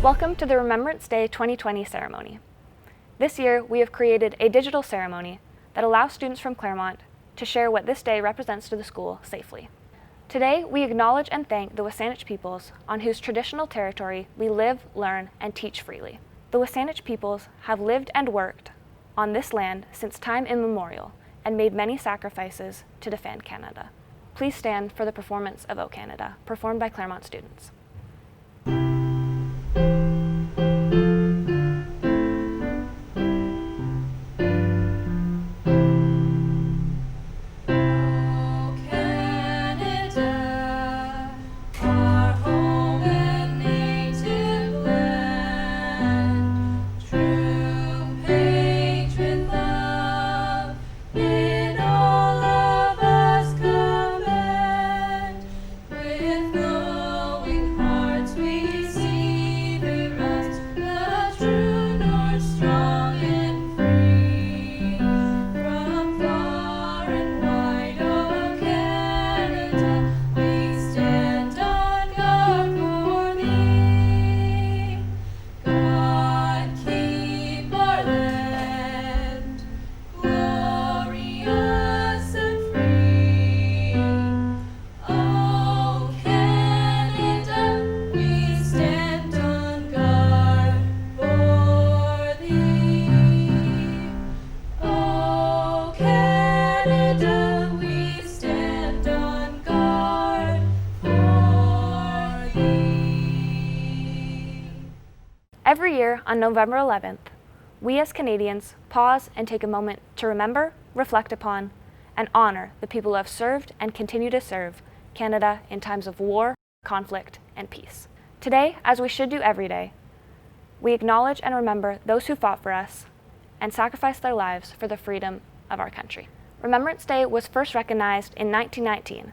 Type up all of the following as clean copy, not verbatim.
Welcome to the Remembrance Day 2020 ceremony. This year, we have created a digital ceremony that allows students from Claremont to share what this day represents to the school safely. Today, we acknowledge and thank the WSÁNEĆ peoples on whose traditional territory we live, learn, and teach freely. The WSÁNEĆ peoples have lived and worked on this land since time immemorial and made many sacrifices to defend Canada. Please stand for the performance of O Canada, performed by Claremont students. Every year on November 11th, we as Canadians pause and take a moment to remember, reflect upon, and honor the people who have served and continue to serve Canada in times of war, conflict, and peace. Today, as we should do every day, we acknowledge and remember those who fought for us and sacrificed their lives for the freedom of our country. Remembrance Day was first recognized in 1919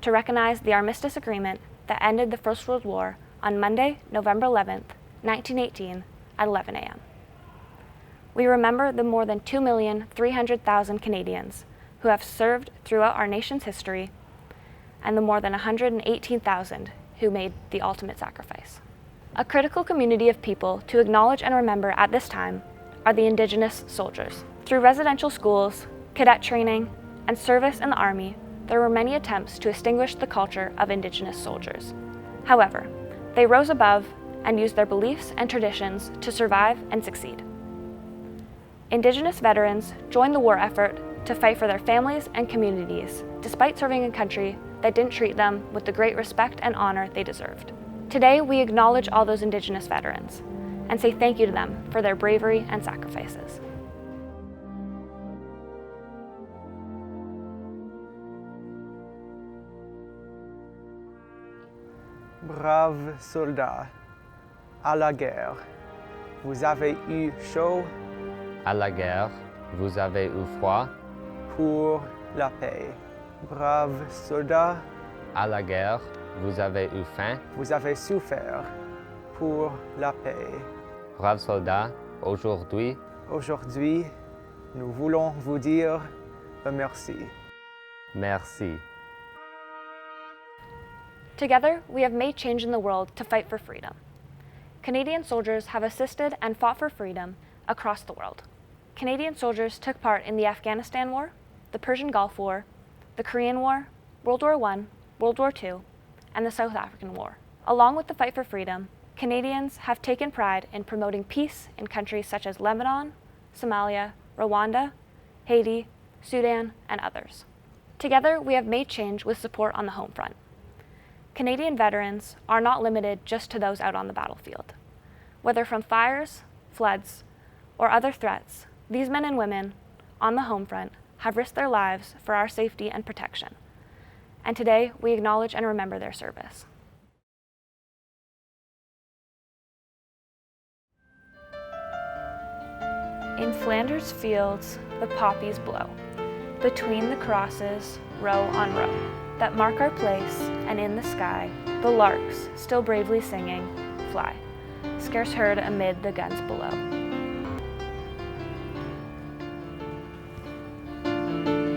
to recognize the Armistice Agreement that ended the First World War on Monday, November 11th, 1918 at 11 a.m. We remember the more than 2,300,000 Canadians who have served throughout our nation's history and the more than 118,000 who made the ultimate sacrifice. A critical community of people to acknowledge and remember at this time are the Indigenous soldiers. Through residential schools, cadet training, and service in the Army, there were many attempts to extinguish the culture of Indigenous soldiers. However, they rose above and used their beliefs and traditions to survive and succeed. Indigenous veterans joined the war effort to fight for their families and communities, despite serving a country that didn't treat them with the great respect and honor they deserved. Today, we acknowledge all those Indigenous veterans and say thank you to them for their bravery and sacrifices. Braves soldats, à la guerre, vous avez eu chaud. À la guerre, vous avez eu froid. Pour la paix. Braves soldats, À la guerre, vous avez eu faim. vous avez souffert. Pour la paix. Braves soldats, aujourd'hui, Aujourd'hui, nous voulons vous dire merci. merci. Together, we have made change in the world to fight for freedom. Canadian soldiers have assisted and fought for freedom across the world. Canadian soldiers took part in the Afghanistan War, the Persian Gulf War, the Korean War, World War I, World War II, and the South African War. Along with the fight for freedom, Canadians have taken pride in promoting peace in countries such as Lebanon, Somalia, Rwanda, Haiti, Sudan, and others. Together, we have made change with support on the home front. Canadian veterans are not limited just to those out on the battlefield. Whether from fires, floods, or other threats, these men and women on the home front have risked their lives for our safety and protection. And today, we acknowledge and remember their service. In Flanders fields, the poppies blow. Between the crosses, row on row, that mark our place, and in the sky, the larks, still bravely singing, fly, scarce heard amid the guns below.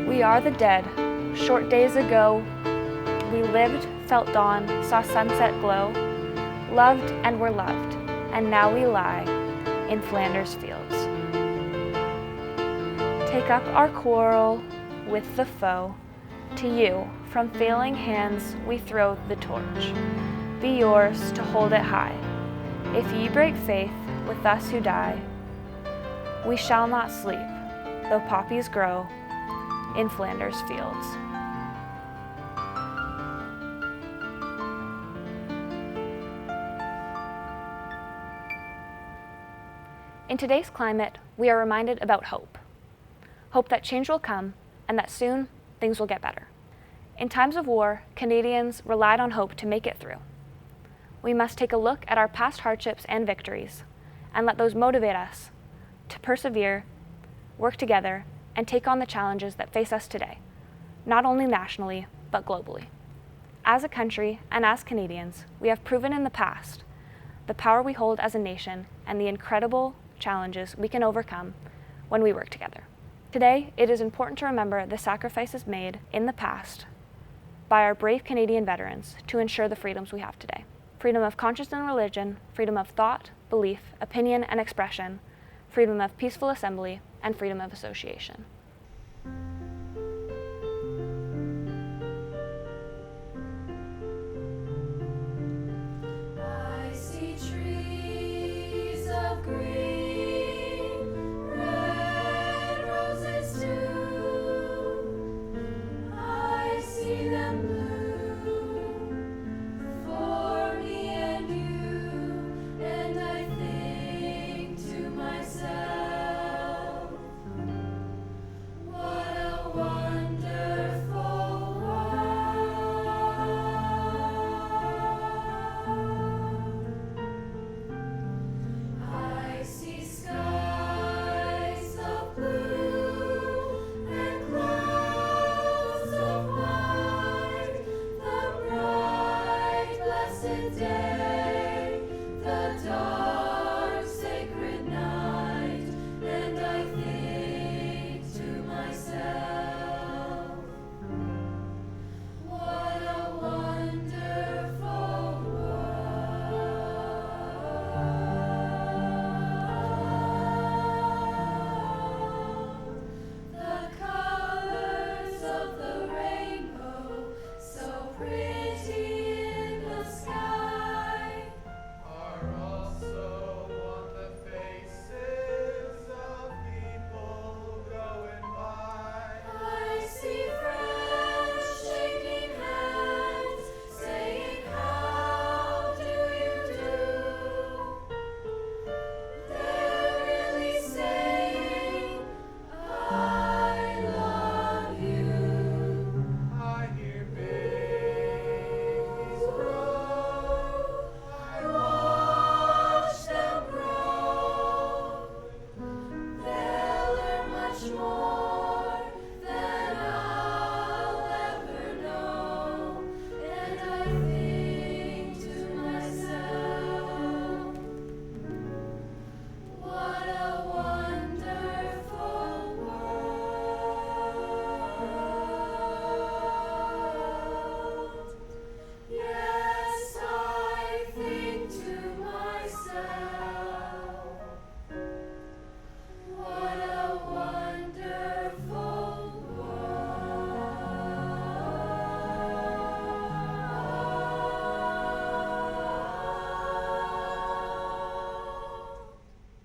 We are the dead. Short days ago, we lived, felt dawn, saw sunset glow, loved and were loved, and now we lie in Flanders fields. Take up our quarrel with the foe. To you, from failing hands, we throw the torch. Be yours to hold it high. If ye break faith with us who die, we shall not sleep, though poppies grow in Flanders fields. In today's climate, we are reminded about hope. Hope that change will come and that soon things will get better. In times of war, Canadians relied on hope to make it through. We must take a look at our past hardships and victories and let those motivate us to persevere, work together, and take on the challenges that face us today, not only nationally, but globally. As a country and as Canadians, we have proven in the past the power we hold as a nation and the incredible challenges we can overcome when we work together. Today, it is important to remember the sacrifices made in the past by our brave Canadian veterans to ensure the freedoms we have today. Freedom of conscience and religion, freedom of thought, belief, opinion, and expression, freedom of peaceful assembly, and freedom of association. I see trees of green, red roses too. I see them bloom for me and you, and I think to myself, what a wonderful world. I see skies of blue and clouds of white, the bright blessed day, the dark sacred night, and I think to myself, what a wonderful world. The colors of the rainbow, so pretty in the sky, are also on the faces of people going by. I see friends shaking hands, saying, how do you do? They're really saying, I love you. I hear babies grow. I watch them grow. They'll learn much more than I'll ever know, and I think to myself, what a wonderful world. Yes, I think to myself, what a wonderful world.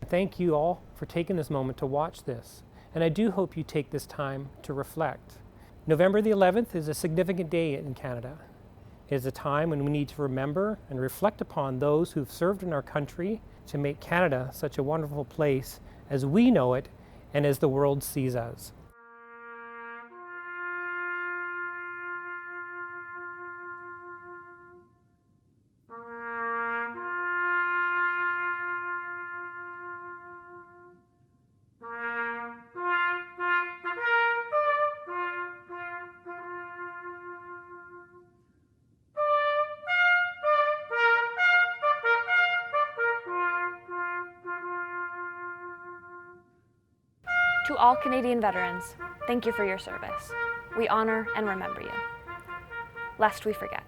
Thank you all for taking this moment to watch this, and I do hope you take this time to reflect. November the 11th is a significant day in Canada. It is a time when we need to remember and reflect upon those who've served in our country to make Canada such a wonderful place as we know it and as the world sees us. To all Canadian veterans, thank you for your service. We honor and remember you, lest we forget.